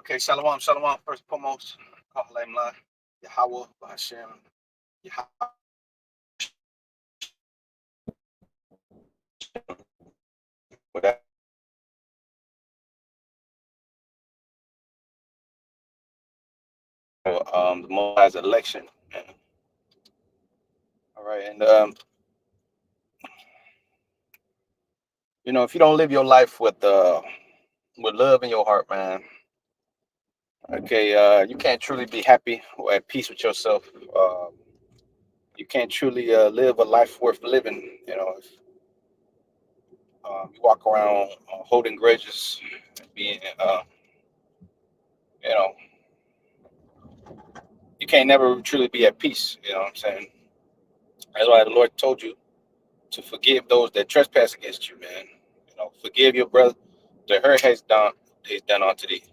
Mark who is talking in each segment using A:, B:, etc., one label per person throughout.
A: Okay, shalom, shalom. First and foremost, Alhamdulillah, Yahweh, Hashem, Yahweh. The Most High's election. All right, and if you don't live your life with love in your heart, man, okay, you can't truly be happy or at peace with yourself. You can't truly live a life worth living. If you walk around holding grudges, being, you know, you can't never truly be at peace. You know what I'm saying? That's why the Lord told you to forgive those that trespass against you, man. Forgive your brother. The hurt has done unto thee.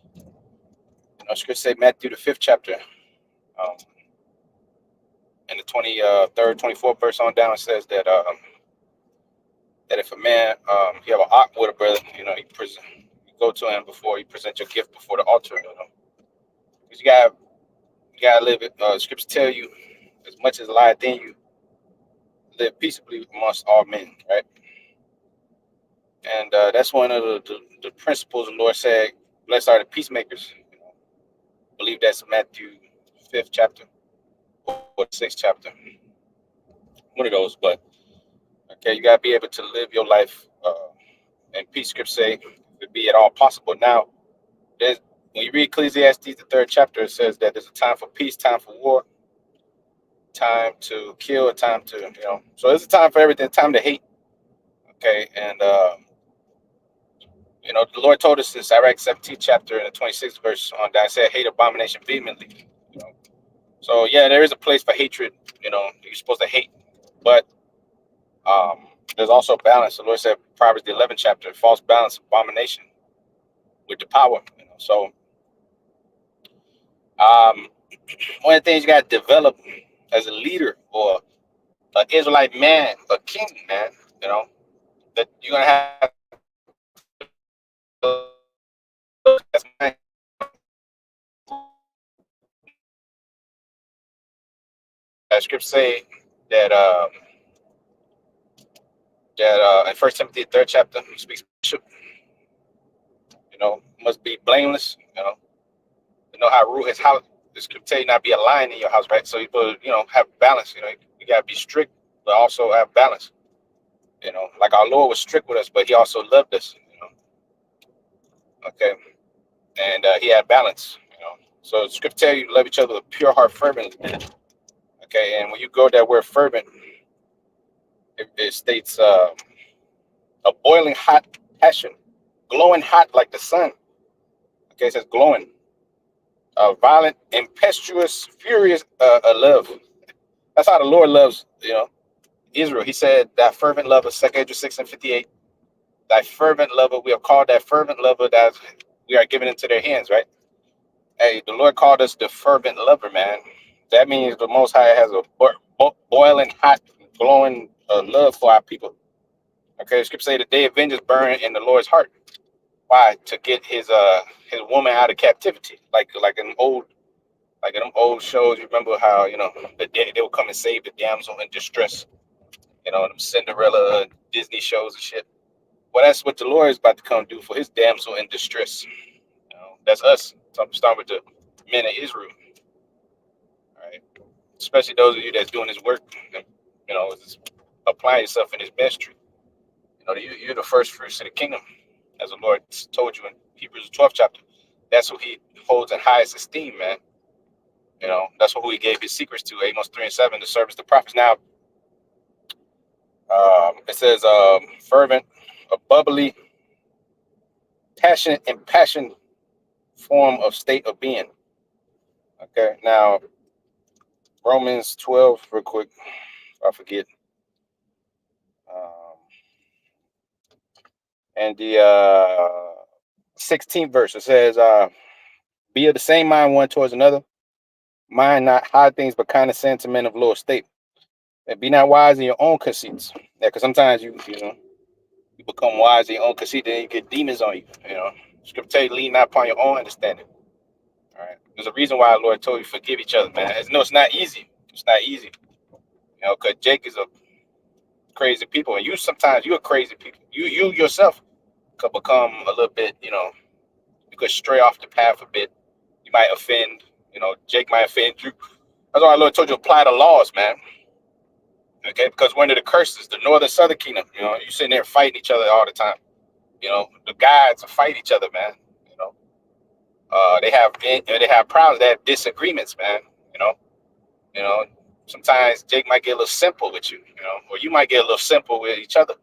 A: Scripture say Matthew the 5th chapter, um, in the 23rd, 24th verse on down, it says that if a man he have an ought with a brother, you go to him before you present your gift before the altar, because you gotta live it. Scripture tell you, as much as lieth in you, live peaceably amongst all men, right? And that's one of the principles the Lord said, blessed are the peacemakers. I believe that's Matthew 5th chapter or 6th chapter. One of those, but okay, you gotta be able to live your life in peace. Scripture say, if it be at all possible. Now, there's when you read Ecclesiastes, the 3rd chapter, it says that there's a time for peace, time for war, time to kill, a time to, so there's a time for everything, time to hate. Okay, and the Lord told us in Sirach 17th chapter and the 26th verse on that, said, hate abomination vehemently. So yeah, there is a place for hatred. You're supposed to hate, but there's also balance. The Lord said, Proverbs the 11th chapter, false balance, abomination with the power. So one of the things you got to develop as a leader or an Israelite man, a king, man, that you're gonna have. Scripture say that in First Timothy 3rd chapter he speaks bishop, must be blameless, how to rule his house. The scripture tell you not be a lion in your house, right? So you put, have balance, you gotta be strict, but also have balance. Like our Lord was strict with us, but he also loved us, okay, and he had balance, So the scripture tell you love each other with pure heart fervently, okay, and when you go that word fervent, it states a boiling hot passion, glowing hot like the sun. Okay, it says glowing, violent, impetuous, furious love. That's how the Lord loves, Israel. He said that fervent lover, 2 Ezra 6:58. Thy fervent lover, we are called that fervent lover that we are given into their hands, right? Hey, the Lord called us the fervent lover, man. That means the Most High has a boiling hot, glowing love for our people. Okay, Scripture say the day of vengeance burn in the Lord's heart. Why? To get his woman out of captivity, like in them old shows. You remember how they would come and save the damsel in distress. Them Cinderella Disney shows and shit. Well, that's what the Lord is about to come do for his damsel in distress. That's us. So I'm starting with the men of Israel, all right? Especially those of you that's doing this work, and, just applying yourself in his ministry. You're the first fruits of the kingdom, as the Lord told you in Hebrews 12th chapter. That's who he holds in highest esteem, man. That's who he gave his secrets to, Amos 3:7, to service the prophets. Now, it says fervent, a bubbly, passionate, impassioned form of state of being. Okay, now Romans 12, real quick, I forget. And the 16th verse, it says, be of the same mind one towards another, mind not high things, but condescend to men of low estate. And be not wise in your own conceits. Yeah, because sometimes you become wise in your own conceit, then you get demons on you. Scripture tell you, lean not upon your own understanding. All right. There's a reason why the Lord told you forgive each other, man. No, it's not easy. It's not easy. You know, because Jake is a crazy people, and you sometimes you're crazy people. You yourself could become a little bit, you know, you could stray off the path a bit. You might offend, you know, Jake might offend you. That's why the Lord told you apply the laws, man. Okay, because one of the curses, the northern southern kingdom, you know, you sitting there fighting each other all the time. You know, the gods fight each other, man. You know, they have problems, they have disagreements, man. You know, you know. Sometimes Jake might get a little simple with you, you know, or you might get a little simple with each other.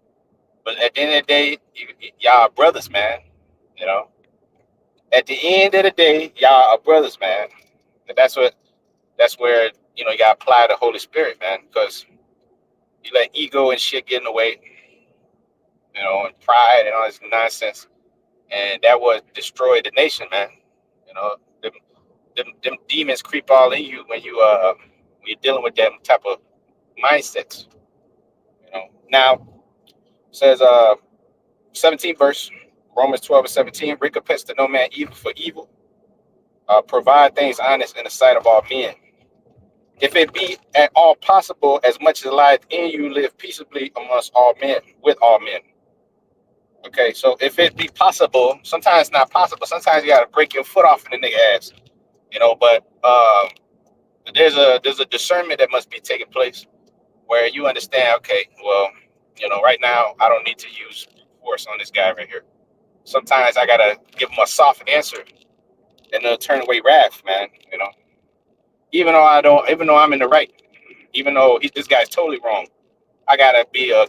A: But at the end of the day, y'all are brothers, man. You know, at the end of the day, y'all are brothers, man. And that's where you know you gotta apply the Holy Spirit, man, because you let ego and shit get in the way, you know, and pride and all this nonsense, and that would destroy the nation, man. You know, them demons creep all in you when you're dealing with them type of mindsets. You know, now it says 17th verse, Romans 12 and 17, recompense to no man evil for evil, provide things honest in the sight of all men. If it be at all possible, as much as lieth in you, live peaceably amongst all men, with all men. Okay, so if it be possible, sometimes it's not possible. Sometimes you gotta break your foot off in the nigga ass, you know. But there's a discernment that must be taking place where you understand. Okay, well, you know, right now I don't need to use force on this guy right here. Sometimes I gotta give him a soft answer and then turn away wrath, man. You know, even though I'm in the right, even though this guy's totally wrong, I gotta be a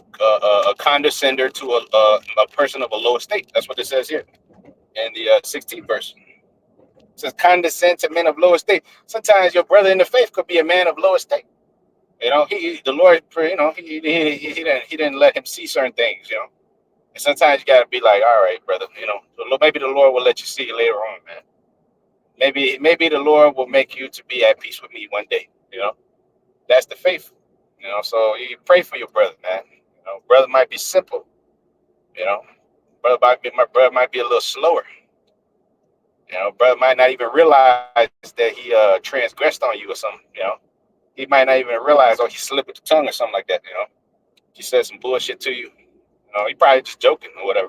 A: condescender to a person of a low estate. That's what it says here in the 16th verse. It says condescend to men of low estate. Sometimes your brother in the faith could be a man of low estate. You know, the Lord, you know, he didn't let him see certain things. You know, and sometimes you gotta be like, all right, brother. You know, maybe the Lord will let you see it later on, man. Maybe the Lord will make you to be at peace with me one day. You know, that's the faith. You know, so you pray for your brother, man. You know, brother might be simple. You know, my brother might be a little slower. You know, brother might not even realize that he transgressed on you or something. You know, he might not even realize, oh, he slipped with the tongue or something like that. You know, he said some bullshit to you. You know, he probably just joking or whatever.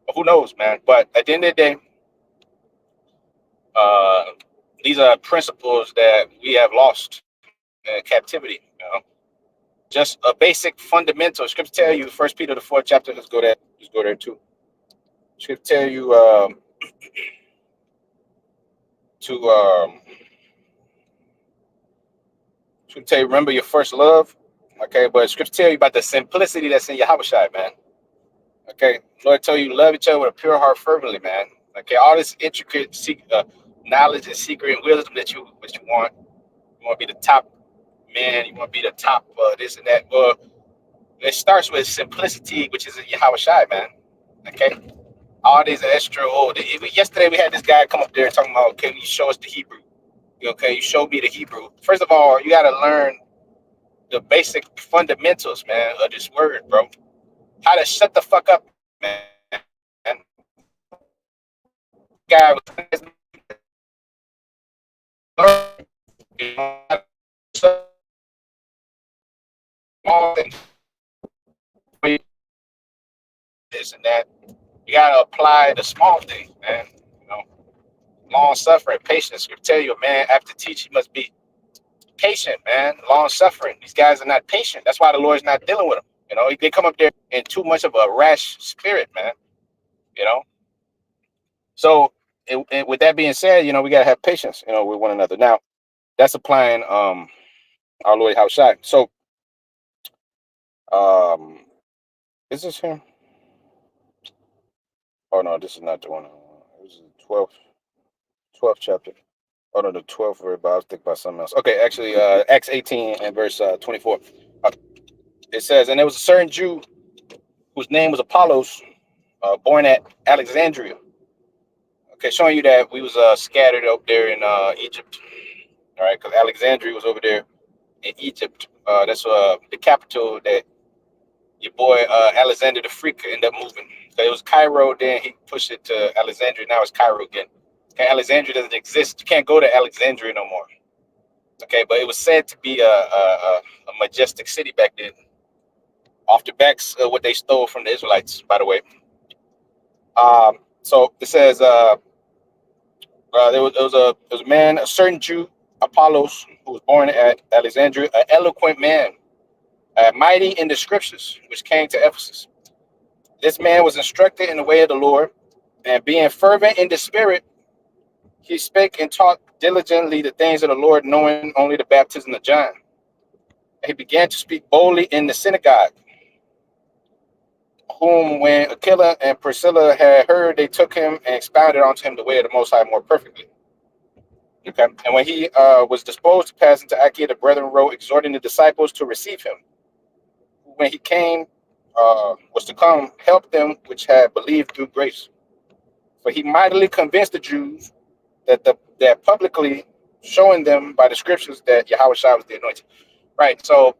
A: But who knows, man? But at the end of the day, uh, these are principles that we have lost in captivity. You know, just a basic fundamental. Scripture tell you, First Peter the fourth chapter. Let's go there. Let's go there too. Scripture tell you to scripture tell you remember your first love. Okay, but scripture tell you about the simplicity that's in Yahushua, man. Okay, Lord tell you love each other with a pure heart fervently, man. Okay, all this intricate knowledge and secret and wisdom that you want. You want to be the top man. You want to be the top this and that. Well, it starts with simplicity, which is in Yahushua, man. Okay, all these extra. Yesterday we had this guy come up there talking about, can you show us the Hebrew? Okay, you showed me the Hebrew. First of all, you got to learn the basic fundamentals, man, of this word, bro. How to shut the fuck up, man. Guy was small things, this and that. You gotta apply the small things, man. You know, long suffering, patience. I tell you, man, after teaching, must be patient, man. Long suffering. These guys are not patient. That's why the Lord's not dealing with them. You know, they come up there in too much of a rash spirit, man. You know, so with that being said, you know, we gotta have patience, you know, with one another. Now, that's applying our Lord Yahushua. So, is this him? Oh no, this is not the one. This is the 12th chapter. Oh no, the 12th verse. But I was thinking about something else. Okay, actually, Acts 18 and verse 24. It says, and there was a certain Jew whose name was Apollos, born at Alexandria. Okay, showing you that we was scattered up there in Egypt. All right, because Alexandria was over there in Egypt. That's the capital that your boy Alexander the Freak ended up moving. So it was Cairo, then he pushed it to Alexandria. Now it's Cairo again. Okay, Alexandria doesn't exist. You can't go to Alexandria no more. Okay, but it was said to be a majestic city back then, off the backs of what they stole from the Israelites, by the way. So it says there was a man, a certain Jew, Apollos, who was born at Alexandria, an eloquent man, mighty in the scriptures, which came to Ephesus. This man was instructed in the way of the Lord, and being fervent in the spirit, he spake and taught diligently the things of the Lord, knowing only the baptism of John. He began to speak boldly in the synagogue, whom when Aquila and Priscilla had heard, they took him and expounded unto him the way of the Most High more perfectly. Okay. And when he was disposed to pass into Achaia, the brethren wrote, exhorting the disciples to receive him. When he came, was to come, help them which had believed through grace. For he mightily convinced the Jews that publicly showing them by the scriptures that Yahweh Shai was the anointed. Right. So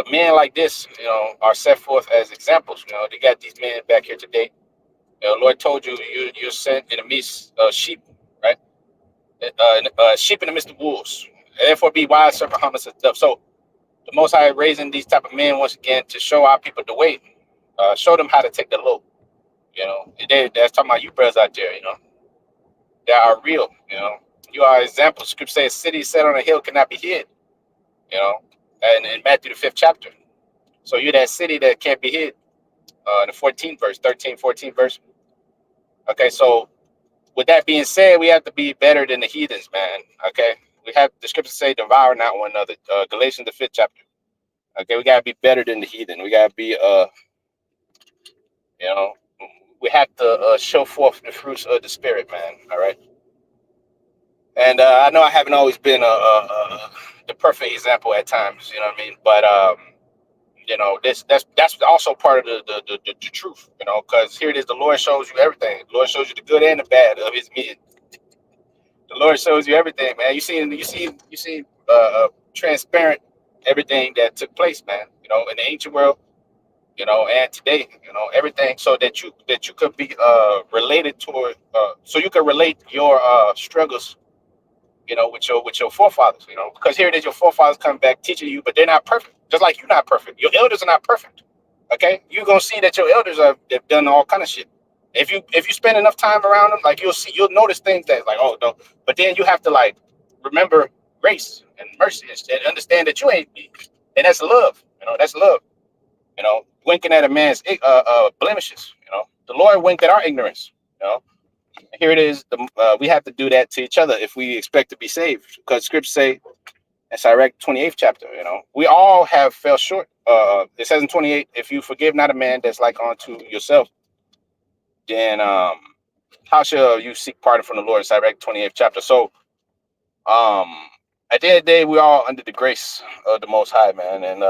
A: men like this, are set forth as examples. They got these men back here today. Lord told you, you're sent in the midst of sheep, right? Sheep in the midst of wolves. Therefore, be wise, serpent harmless and stuff. So the Most High raising these type of men once again to show our people the way, show them how to take the load. That's talking about you brothers out there. That are real. You are examples. Scripture says, "City set on a hill cannot be hid." And in Matthew the 5th chapter. So you're that city that can't be hid. In the 14th verse, 13, 14th verse. Okay, so with that being said, we have to be better than the heathens, man. Okay, we have the scriptures say, "Devour not one another." Galatians the 5th chapter. Okay, we gotta be better than the heathen. We gotta be you know, we have to show forth the fruits of the spirit, man. All right. And I know I haven't always been the perfect example at times. You know what I mean? But that's also part of the truth. Because here it is. The Lord shows you everything. The Lord shows you the good and the bad of His men. The Lord shows you everything, man. You see transparent everything that took place, man. In the ancient world, and today, everything, so that you could be related toward, so you could relate your struggles, with your forefathers, because here it is, your forefathers come back teaching you, but they're not perfect, just like you're not perfect. Your elders are not perfect. Okay, you're gonna see that your elders have done all kind of shit. If you spend enough time around them, like you'll notice things that like, oh no, but then you have to like remember grace and mercy and understand that you ain't, and that's love. That's love. Winking at a man's blemishes. The Lord winked at our ignorance. You know, here it is. We have to do that to each other if we expect to be saved, because Scripture say in Sirach 28th chapter. We all have fell short. It says in 28, if you forgive not a man that's like unto yourself, then how shall you seek pardon from the Lord? In Sirach 28th chapter. So at the end of the day, we all under the grace of the Most High, man, and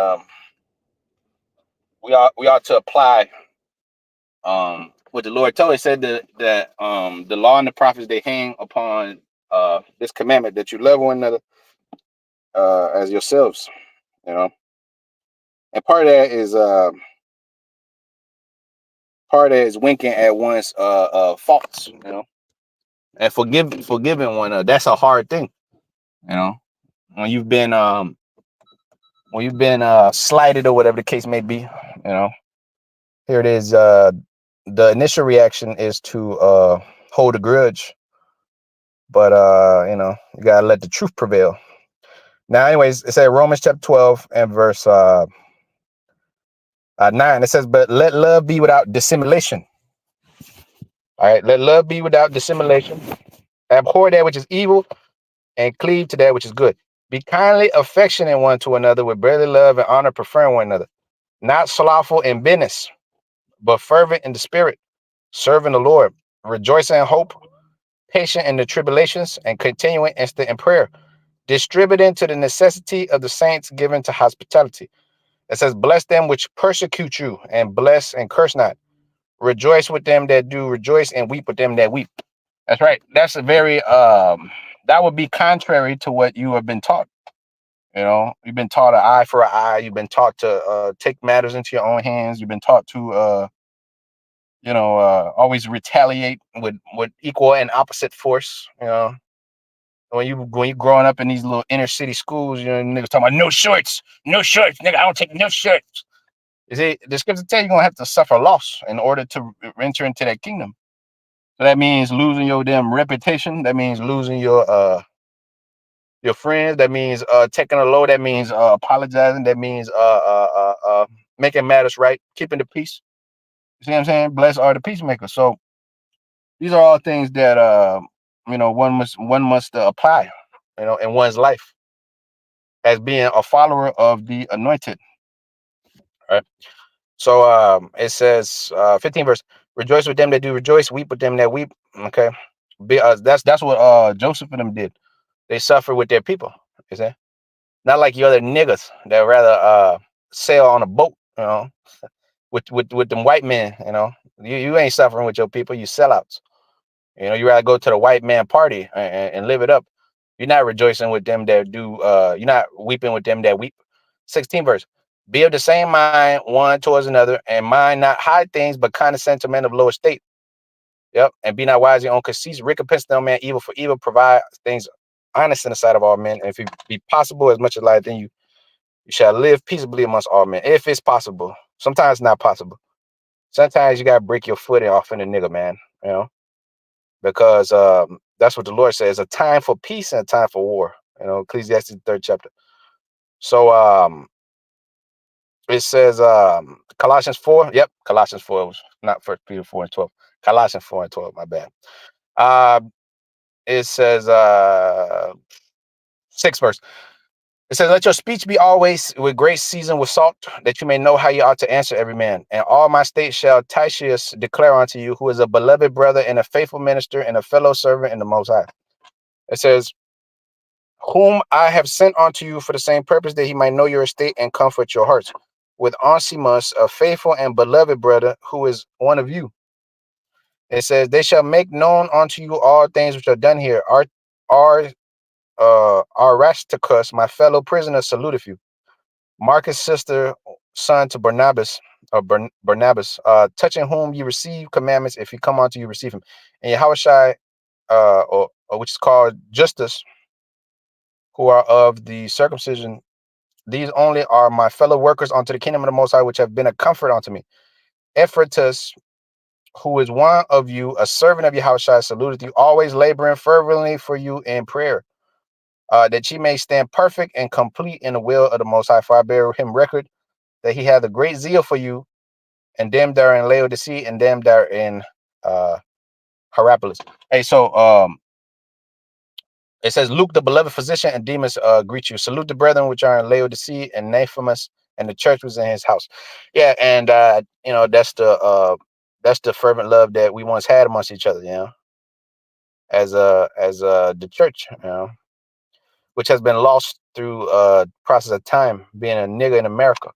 A: we ought to apply what the Lord told us. Said that the law and the prophets, they hang upon this commandment, that you love one another as yourselves. And part of that is winking at one's faults, and forgiving one another. That's a hard thing, when you've been slighted or whatever the case may be. Here it is. The initial reaction is to hold a grudge, but you gotta let the truth prevail. Now, anyways, it says Romans chapter 12 and verse 9. It says, "But let love be without dissimulation." All right, let love be without dissimulation. Abhor that which is evil, and cleave to that which is good. Be kindly affectionate one to another with brotherly love and honor, preferring one another. Not slothful in business, but fervent in the spirit, serving the Lord, rejoicing in hope, patient in the tribulations, and continuing instant in prayer, distributing to the necessity of the saints, given to hospitality. It says, "Bless them which persecute you, and bless and curse not. Rejoice with them that do rejoice, and weep with them that weep." That's right. That's a very that would be contrary to what you have been taught. You've been taught an eye for an eye. You've been taught to take matters into your own hands. You've been taught to always retaliate with equal and opposite force. When you growing up in these little inner city schools, niggas talking about no shorts, nigga. I don't take no shorts. You see, the scripture tell you gonna have to suffer loss in order to enter into that kingdom. So that means losing your damn reputation. That means losing your friends. That means taking a low. That means apologizing. That means making matters right, keeping the peace. You see what I'm saying? Blessed are the peacemakers. So these are all things that one must apply, in one's life as being a follower of the anointed. Right. So it says 15 verse, rejoice with them that do rejoice, weep with them that weep. Okay. That's what Joseph and them did. They suffer with their people. You see? Not like you other niggas that rather sail on a boat, with them white men, you ain't suffering with your people, you sellouts. You rather go to the white man party and live it up. You're not rejoicing with them that do. You're not weeping with them that weep. 16 verse. Be of the same mind one towards another, and mind not high things, but condescend to men of low estate. Yep. And be not wise in your own conceits. Recompense no man evil for evil. Provide things honest in the sight of all men. And if it be possible, as much as life, then you shall live peaceably amongst all men. If it's possible. Sometimes it's not possible. Sometimes you gotta break your foot off in the nigga, man. Because that's what the Lord says, a time for peace and a time for war. Ecclesiastes 3rd chapter. So it says Colossians 4. Yep, Colossians 4. It was not 1 Peter 4 and 12. Colossians 4 and 12, my bad. It says 6th verse. It says, let your speech be always with grace seasoned with salt, that you may know how you ought to answer every man. And all my state shall Titius declare unto you, who is a beloved brother and a faithful minister and a fellow servant in the Most High. It says, whom I have sent unto you for the same purpose, that he might know your estate and comfort your hearts. With Onesimus, a faithful and beloved brother, who is one of you. It says, they shall make known unto you all things which are done here. Aristarchus, my fellow prisoner, saluteth you. Marcus' sister, son to Barnabas, touching whom you receive commandments, if he come unto you, receive him. And Yahushai, or which is called Justus, who are of the circumcision, these only are my fellow workers unto the kingdom of the Most High, which have been a comfort unto me. Ephraitus, who is one of you, a servant of Yahushua, saluteth you, always laboring fervently for you in prayer, that ye may stand perfect and complete in the will of the Most High. For I bear him record that he hath a great zeal for you, and them that are in Laodicea, and them that are in Hierapolis. Hey, so it says, Luke, the beloved physician, and Demas greet you. Salute the brethren which are in Laodicea, and Nephimus, and the church was in his house. Yeah, and that's the fervent love that we once had amongst each other, as the church, which has been lost through process of time, being a nigga in America,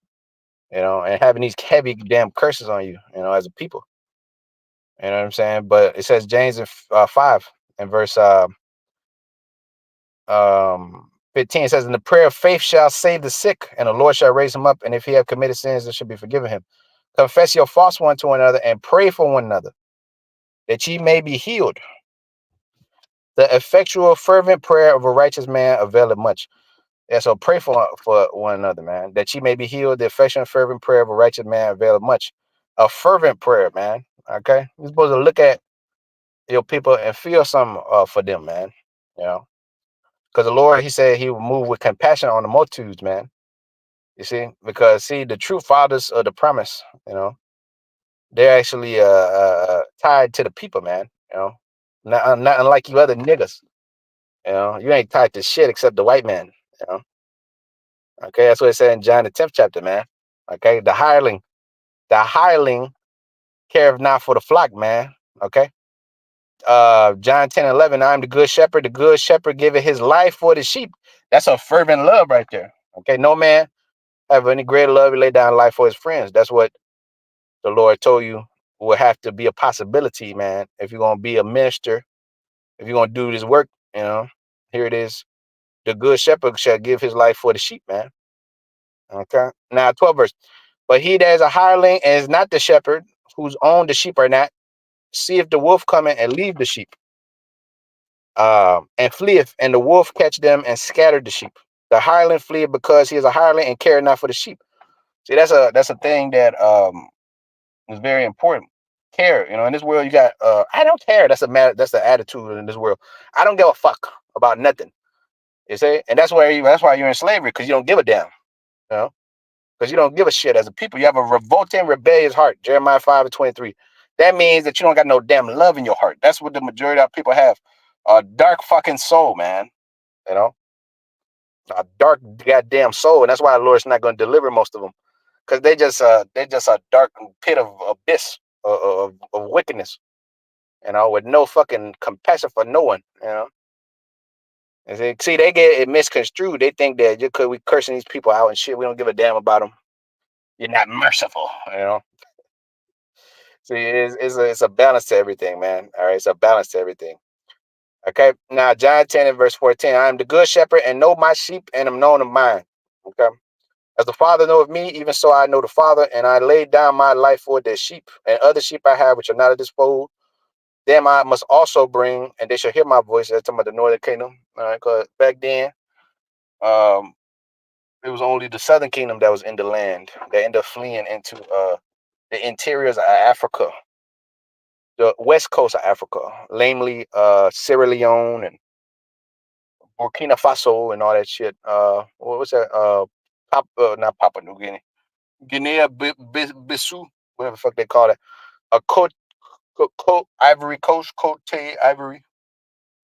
A: and having these heavy damn curses on you, as a people. You know what I'm saying? But it says James 5 and verse 15, it says, and the prayer of faith shall save the sick, and the Lord shall raise him up, and if he have committed sins, it shall be forgiven him. Confess your faults one to another, and pray for one another, that ye may be healed. The effectual fervent prayer of a righteous man availeth much. Yeah, so pray for one another, man, that ye may be healed. The effectual fervent prayer of a righteous man availeth much. A fervent prayer, man. Okay, you're supposed to look at your people and feel something for them, man. Because the Lord, he said he will move with compassion on the multitudes, man. You see, because the true fathers of the promise, they're actually tied to the people, man. Not unlike you other niggas. You ain't tied to shit except the white man. Okay, that's what it said in John the 10th chapter, man. Okay, the hireling careth not for the flock, man. Okay. John 10:11, I am the good shepherd giveth his life for the sheep. That's a fervent love right there. Okay, no man have any greater love to lay down life for his friends. That's what the Lord told you will have to be a possibility, man. If you're gonna be a minister, if you're gonna do this work, here it is. The good shepherd shall give his life for the sheep, man. Okay. Now 12 verse. But he that is a hireling and is not the shepherd, whose own the sheep are not, see if the wolf come in and leave the sheep, and fleeth, and the wolf catch them and scatter the sheep. The hireling fleeth because he is a hireling and care not for the sheep. See, that's a thing that is very important. Care, in this world you got I don't care. That's the attitude in this world. I don't give a fuck about nothing. You see? And that's why you're in slavery, because you don't give a damn. You know? Because you don't give a shit as a people. You have a revolting, rebellious heart. Jeremiah 5:23. That means that you don't got no damn love in your heart. That's what the majority of people have. A dark fucking soul, man. You know, a dark goddamn soul, and that's why the Lord's not going to deliver most of them, because they just a dark pit of abyss of wickedness. With no fucking compassion for no one. And see, they get it misconstrued. They think that just because we cursing these people out and shit, we don't give a damn about them. You're not merciful. See, it's a balance to everything, man. All right, it's a balance to everything. Okay, now John 10 and verse 14. I am the good shepherd and know my sheep and am known of mine. Okay. As the Father knoweth me, even so I know the Father, and I lay down my life for the sheep, and other sheep I have which are not of this fold. Them I must also bring, and they shall hear my voice. That's talking about the northern kingdom. All right, because back then, um, it was only the southern kingdom that was in the land. They ended up fleeing into the interiors of Africa, the west coast of Africa, namely Sierra Leone and Burkina Faso and all that shit. What was that? Not Papua New Guinea, Bissau, whatever the fuck they call it. A Cote Ivory Coast, Cote Ivory,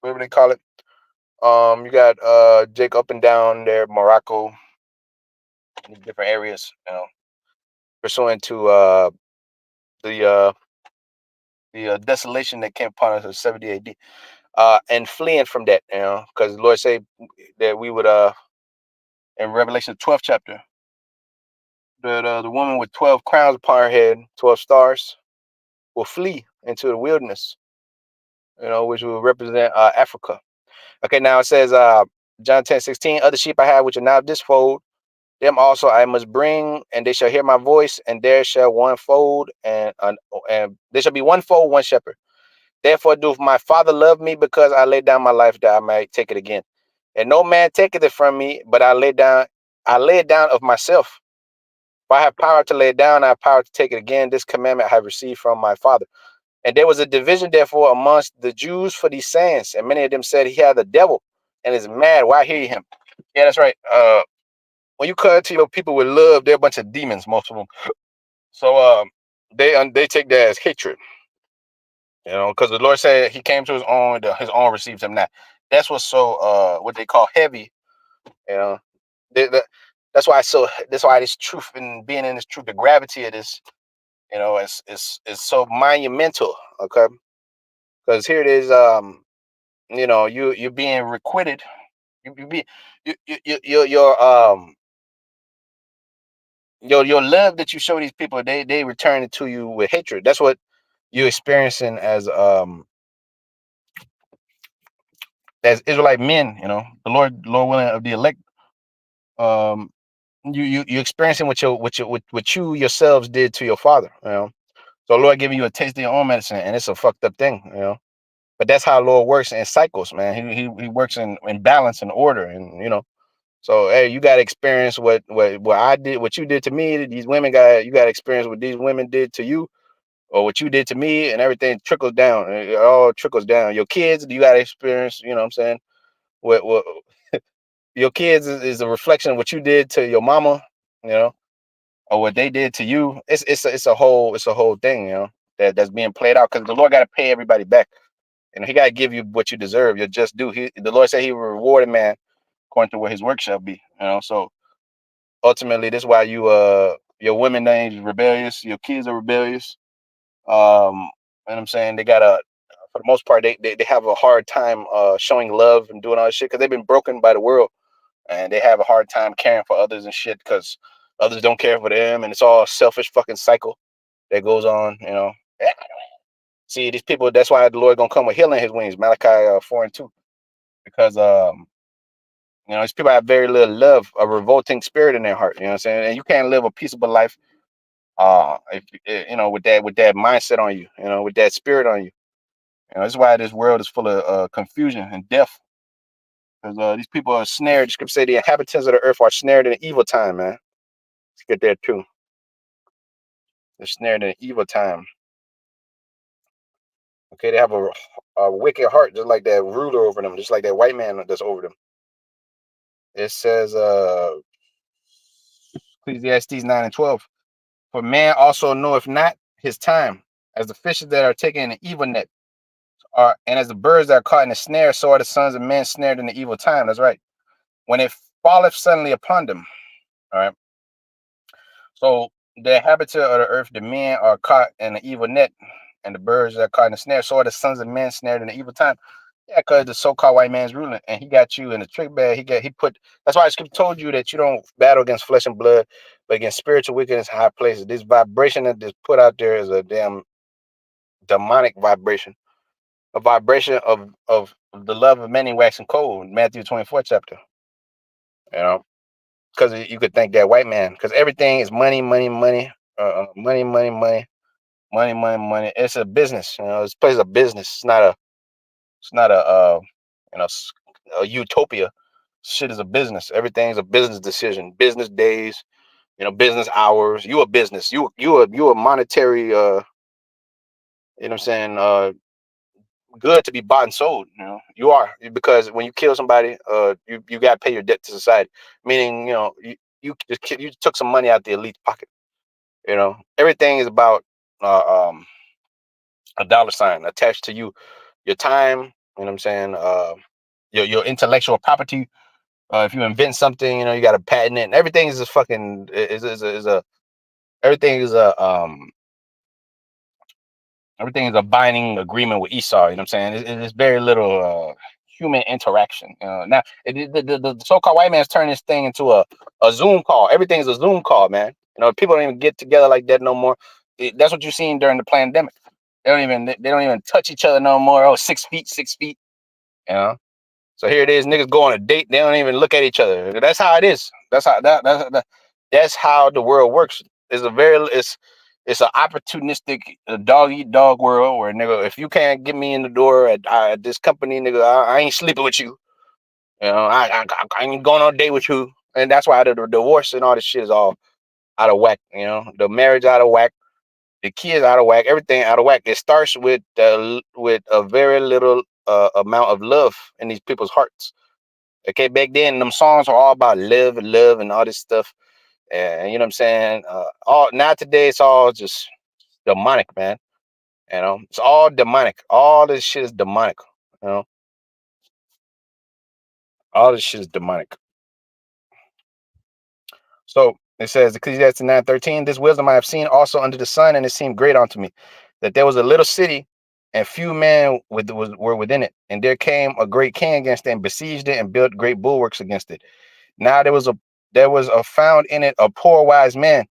A: whatever they call it. You got Jake up and down there, Morocco, in different areas. Pursuant to the desolation that came upon us in 70 AD, and fleeing from that. Because the Lord said that we would in Revelation 12th chapter, that the woman with 12 crowns upon her head, 12 stars, will flee into the wilderness. Which will represent Africa. Okay, now it says John 10:16, other sheep I have which are not of this fold, them also I must bring, and they shall hear my voice, and there shall one fold, and there shall be one fold, one shepherd. Therefore doth my Father love me, because I lay down my life that I might take it again. And no man taketh it from me, but I lay it down of myself. If I have power to lay it down, I have power to take it again. This commandment I have received from my Father. And there was a division, therefore, amongst the Jews for these sayings. And many of them said, he had the devil and is mad. Why hear him? Yeah, that's right. When you cut to your people with love, they're a bunch of demons, most of them. So they take that as hatred, because the Lord said he came to his own, his own received him not. That's what's so what they call heavy. You know, that's why this truth and being in this truth, the gravity of this, is so monumental. Okay, because here it is. You're being requited. You be your love that you show these people, they return it to you with hatred. That's what you're experiencing as Israelite men. The Lord willing of the elect. Um, you experiencing what you yourselves did to your father. So Lord giving you a taste of your own medicine, and it's a fucked up thing. But that's how Lord works in cycles, man. He works in balance and order, and. So hey, you got to experience what I did, what you did to me. These women you got to experience what these women did to you, or what you did to me, and everything trickles down. It all trickles down. Your kids, you got to experience. You know what I'm saying? What your kids is a reflection of what you did to your mama. You know, or what they did to you. It's a whole thing. That's being played out, because the Lord got to pay everybody back, and He got to give you what you deserve. Your just due. The Lord said He will reward a man according to what his work shall be. So ultimately, this is why your women names rebellious, your kids are rebellious. And I'm saying they gotta, for the most part, they have a hard time showing love and doing all this shit, because they've been broken by the world, and they have a hard time caring for others and shit, because others don't care for them, and it's all selfish fucking cycle that goes on. See, these people, that's why the Lord gonna come with healing his wings, Malachi 4:2, because these people have very little love, a revolting spirit in their heart. You know what I'm saying? And you can't live a peaceable life If with that mindset on you, with that spirit on you. That's why this world is full of confusion and death. Because these people are snared. The scripture say the inhabitants of the earth are snared in an evil time, man. Let's get there too. They're snared in an evil time. Okay, they have a wicked heart, just like that ruler over them, just like that white man that's over them. It says, Ecclesiastes 9:12. For man also knoweth not his time, as the fishes that are taken in an evil net are, and as the birds that are caught in a snare, so are the sons of men snared in the evil time. That's right. When it falleth suddenly upon them. All right. So the inhabitants of the earth, the men are caught in an evil net, and the birds are caught in a snare. So are the sons of men snared in the evil time. Yeah, because the so-called white man's ruling, and he got you in the trick bag. He put. That's why I told you that you don't battle against flesh and blood, but against spiritual wickedness in high places. This vibration that is put out there is a damn demonic vibration, a vibration of the love of many waxing cold. Matthew 24 chapter. You know, because you could think that white man, because everything is money, money, money, money, money, money, money, money, money. It's a business. This place is a business. It's not a a utopia. Shit is a business. Everything's a business decision. Business days, business hours. You a business. You a monetary. You know what I'm saying? Good to be bought and sold. You are, because when you kill somebody, you got to pay your debt to society. Meaning, you took some money out the elite pocket. Everything is about a dollar sign attached to you, your time. You know what I'm saying? Your intellectual property. If you invent something, you got to patent it. And everything is a fucking everything is a everything is a binding agreement with Esau. You know what I'm saying? It's very little human interaction. Now, the so-called white man's turning this thing into a Zoom call. Everything's a Zoom call, man. People don't even get together like that no more. That's what you've seen during the pandemic. They don't even touch each other no more. Oh, 6 feet, 6 feet. You know. So here it is, niggas go on a date. They don't even look at each other. That's how it is. That's how the world works. It's an opportunistic dog eat dog world where, nigga, if you can't get me in the door at this company, nigga, I ain't sleeping with you. I ain't going on a date with you. And that's why the divorce and all this shit is all out of whack. The marriage out of whack, the kids out of whack, everything out of whack. It starts with a very little amount of love in these people's hearts. Okay, back then them songs were all about love and love and all this stuff. And you know what I'm saying? All now today it's all just demonic, man. It's all demonic. All this shit is demonic. You know, all this shit is demonic. So it says Ecclesiastes 9:13, this wisdom I have seen also under the sun, and it seemed great unto me, that there was a little city, and few men were within it. And there came a great king against it, and besieged it, and built great bulwarks against it. Now there was a found in it a poor wise man,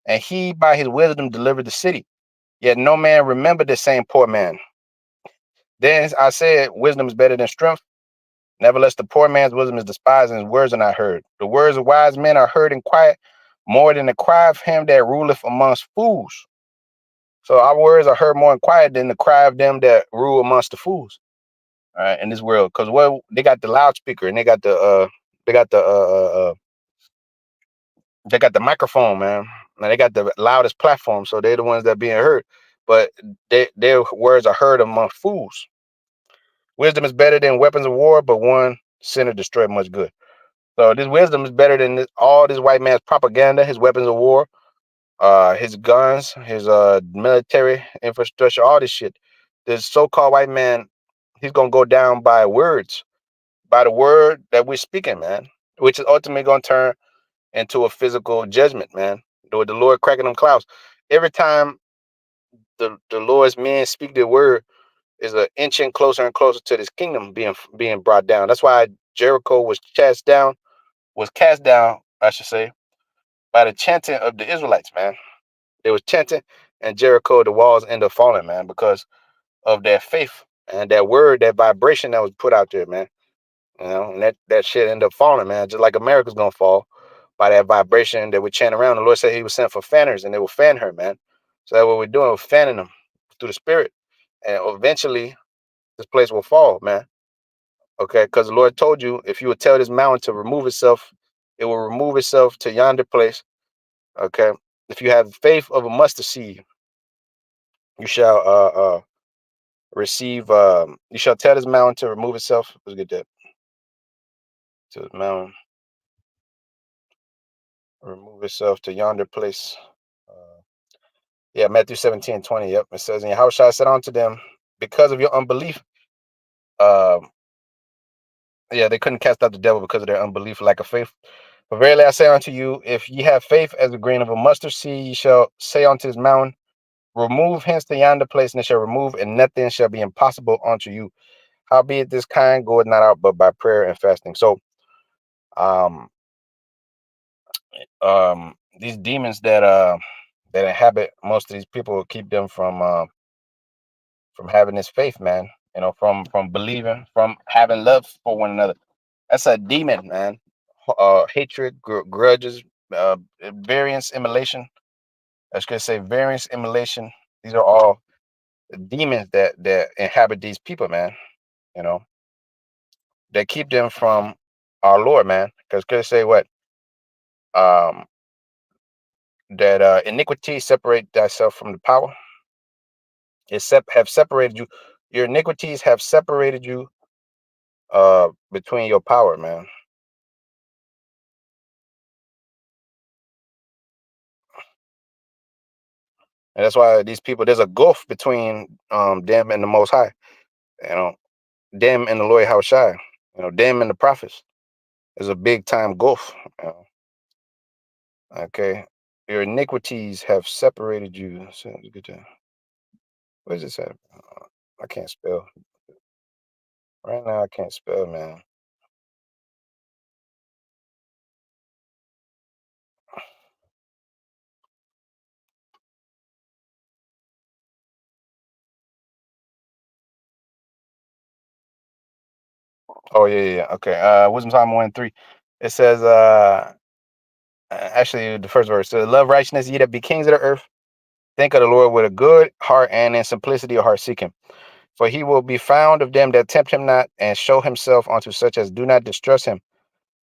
A: and he by his wisdom delivered the city. Yet no man remembered the same poor man. Then I said, wisdom is better than strength. Nevertheless, the poor man's wisdom is despised, and his words are not heard. The words of wise men are heard in quiet, more than the cry of him that ruleth amongst fools. So our words are heard more in quiet than the cry of them that rule amongst the fools. All right, in this world, because they got the loudspeaker, and they got the microphone, man. Now they got the loudest platform, so they're the ones that being heard. But their words are heard among fools. Wisdom is better than weapons of war, but one sinner destroy much good. So this wisdom is better than all this white man's propaganda, his weapons of war, his guns, his military infrastructure, all this shit. This so-called white man, he's gonna go down by words, by the word that we're speaking, man, which is ultimately gonna turn into a physical judgment, man. With the Lord cracking them clouds. Every time the Lord's men speak the word, is an inching closer and closer to this kingdom being brought down. That's why Jericho was cast down, I should say, by the chanting of the Israelites, man. They was chanting, and Jericho, the walls end up falling, man, because of their faith and that word, that vibration that was put out there, man. And that shit ended up falling, man. Just like America's gonna fall by that vibration that we chant around. The Lord said He was sent for fanners, and they will fan her, man. So that's what we're doing. We're fanning them through the Spirit, and eventually this place will fall, man. Okay, because the Lord told you if you would tell this mountain to remove itself, it will remove itself to yonder place. Okay, if you have faith of a mustard seed, you shall receive. You shall tell this mountain to remove itself. Let's get that to the mountain, remove itself to yonder place. Yeah, Matthew 17:20. Yep, it says, "And how shall I said unto them, because of your unbelief, um, yeah, they couldn't cast out the devil because of their unbelief, lack of faith. But verily I say unto you, if ye have faith as a grain of a mustard seed, ye shall say unto this mountain, remove hence to yonder place, and it shall remove, and nothing shall be impossible unto you. Howbeit this kind goeth not out but by prayer and fasting." So, um, these demons that inhabit most of these people will keep them from having this faith, man. You know, from believing, from having love for one another. That's a demon, man. Hatred, grudges, variance, immolation. I was gonna say variance, immolation. These are all demons that inhabit these people, man. You know, that keep them from our Lord, man. Because could say what? Um, that iniquity separate thyself from the power. Have separated you. Your iniquities have separated you between your power, man. And that's why these people, there's a gulf between them and the Most High. You know, them and the Lord How Shai. You know, them and the prophets. There's a big time gulf. You know, okay, your iniquities have separated you. So good to, what is this at? I can't spell right now. I can't spell, man. Oh yeah. Okay. Wisdom Psalm 1:3. It says, actually, the first verse. So, love righteousness, ye that be kings of the earth. Think of the Lord with a good heart and in simplicity of heart seek him. For he will be found of them that tempt him not, and show himself unto such as do not distrust him.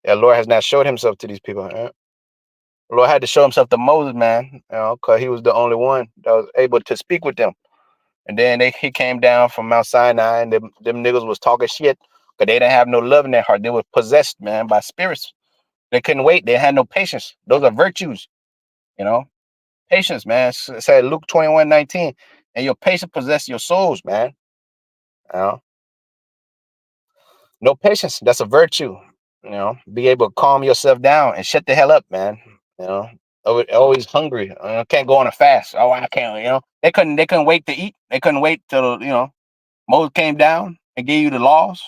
A: The Lord has not showed himself to these people. The Lord had to show himself to Moses, man, because he was the only one that was able to speak with them. And then he came down from Mount Sinai, and them niggas was talking shit because they didn't have no love in their heart. They were possessed, man, by spirits. They couldn't wait. They had no patience. Those are virtues, you know. Patience, man. It said Luke 21:19, and your patience possess your souls, man. You know, no patience. That's a virtue. You know, be able to calm yourself down and shut the hell up, man. You know, always hungry. Can't go on a fast. Oh, I can't. You know, they couldn't wait to eat. They couldn't wait till Moses came down and gave you the laws.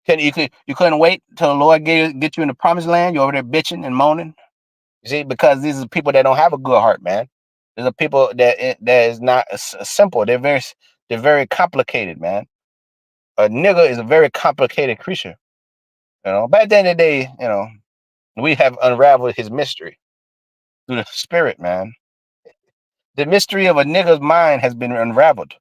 A: You couldn't wait till the Lord get you in the promised land. You over there bitching and moaning. You see, because these are people that don't have a good heart, man. These are people that is not simple. They're very complicated, man. A nigga is a very complicated creature. You know, but at the end of the day, we have unraveled his mystery through the spirit, man. The mystery of a nigga's mind has been unraveled.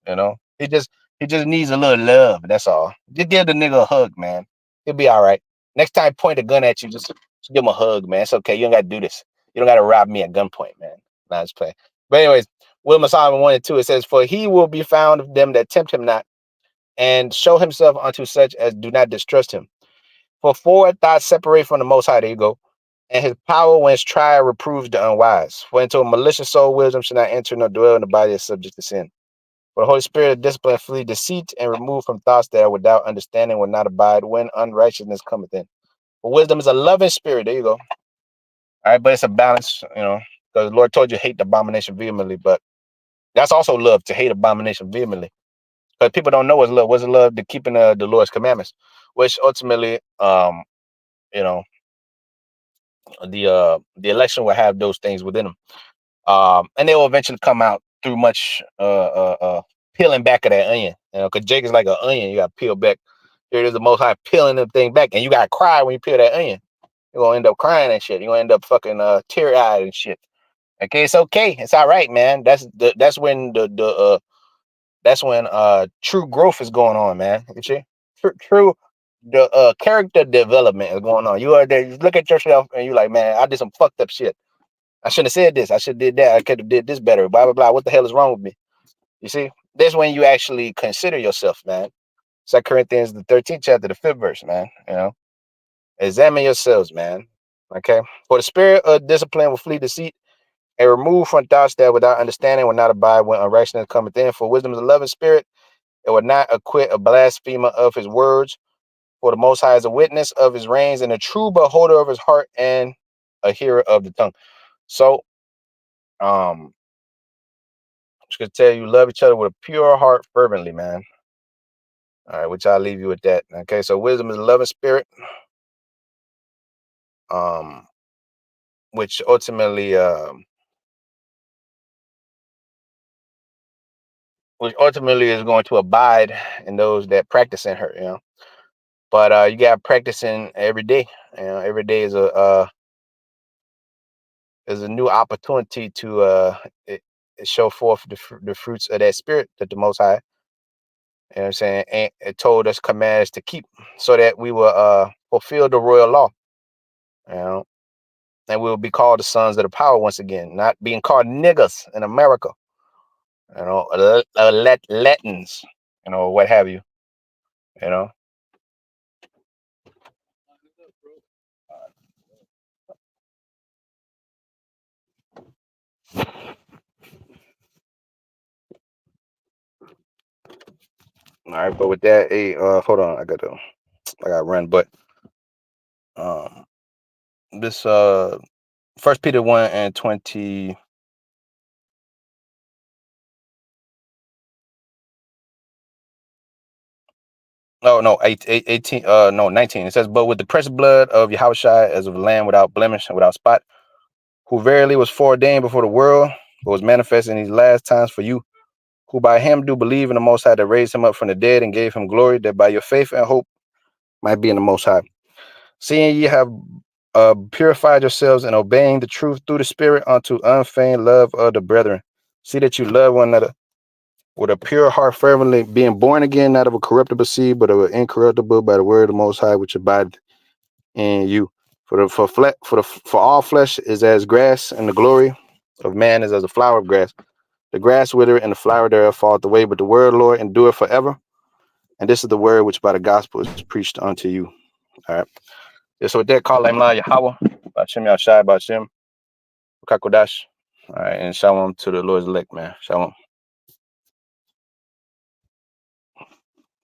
A: You know, he just needs a little love. That's all. Just give the nigga a hug, man. He'll be all right. Next time, point a gun at you. Just give him a hug, man. It's okay. You don't got to do this. You don't got to rob me at gunpoint, man. Nah, just play. But anyways, Will Psalm 1 and 2, it says, "For he will be found of them that tempt him not, and show himself unto such as do not distrust him. For forward thoughts separate from the Most High." There you go. "And his power, when it's tried, reproves the unwise. For into a malicious soul wisdom should not enter nor dwell in the body is subject to sin. For the Holy Spirit of discipline flee deceit, and remove from thoughts that are without understanding will not abide when unrighteousness cometh in. For wisdom is a loving spirit." There you go. All right, but it's a balance, because the Lord told you hate the abomination vehemently, but that's also love, to hate abomination vehemently. Because people don't know what's love. What's love? To keeping the Lord's commandments, which ultimately, you know, the election will have those things within them. And they will eventually come out through much peeling back of that onion. Because Jake is like an onion, you got to peel back. Here it is, the Most High peeling the thing back, and you got to cry when you peel that onion. You're gonna end up crying and shit. You're gonna end up fucking teary eyed and shit. Okay, it's okay. It's all right, man. That's when true growth is going on, man. You see, true the character development is going on. You are there. You look at yourself and you're like, man, I did some fucked up shit. I shouldn't have said this. I should have did that. I could have did this better. Blah blah blah. What the hell is wrong with me? You see, that's when you actually consider yourself, man. 2 Corinthians the 13th chapter, the 5th verse, man. You know, examine yourselves, man. Okay, for the spirit of discipline will flee deceit and remove from thoughts that without understanding will not abide when unrighteousness cometh in. For wisdom is a loving spirit. It will not acquit a blasphemer of his words. For the Most High is a witness of his reigns and a true beholder of his heart and a hearer of the tongue. So, I'm just gonna tell you, love each other with a pure heart fervently, man. All right, which I'll leave you with that. Okay, so wisdom is a loving spirit, um, which ultimately is going to abide in those that practice in her, you know. But you got practicing every day. You know, every day is a new opportunity to show forth the fruits of that spirit that the Most High, you know what I'm saying, and it told us commands to keep, so that we will fulfill the royal law, you know, and we will be called the sons of the power once again, not being called niggas in America, you know, Latins, you know, what have you, you know. All right, but with that, hey, hold on, I gotta run, but um, this First Peter 1:20. No, no, 18, no, 19. It says, but with the precious blood of Yahushua as of a lamb without blemish and without spot, who verily was foreordained before the world, but was manifest in these last times for you, who by him do believe in the Most High that raised him up from the dead and gave him glory, that by your faith and hope might be in the Most High. Seeing ye have purified yourselves in obeying the truth through the Spirit unto unfeigned love of the brethren. See that you love one another with a pure heart fervently, being born again, not of a corruptible seed, but of an incorruptible by the word of the Most High, which abideth in you. For all flesh is as grass, and the glory of man is as a flower of grass. The grass wither and the flower thereof falleth away, but the word of the Lord endureth forever. And this is the word which by the gospel is preached unto you. All right. Yeah, so with that, call him Yahweh, Bashem Yashai, Bashem, Kakodash. All right, and shalom to the Lord's elect, man. Shalom.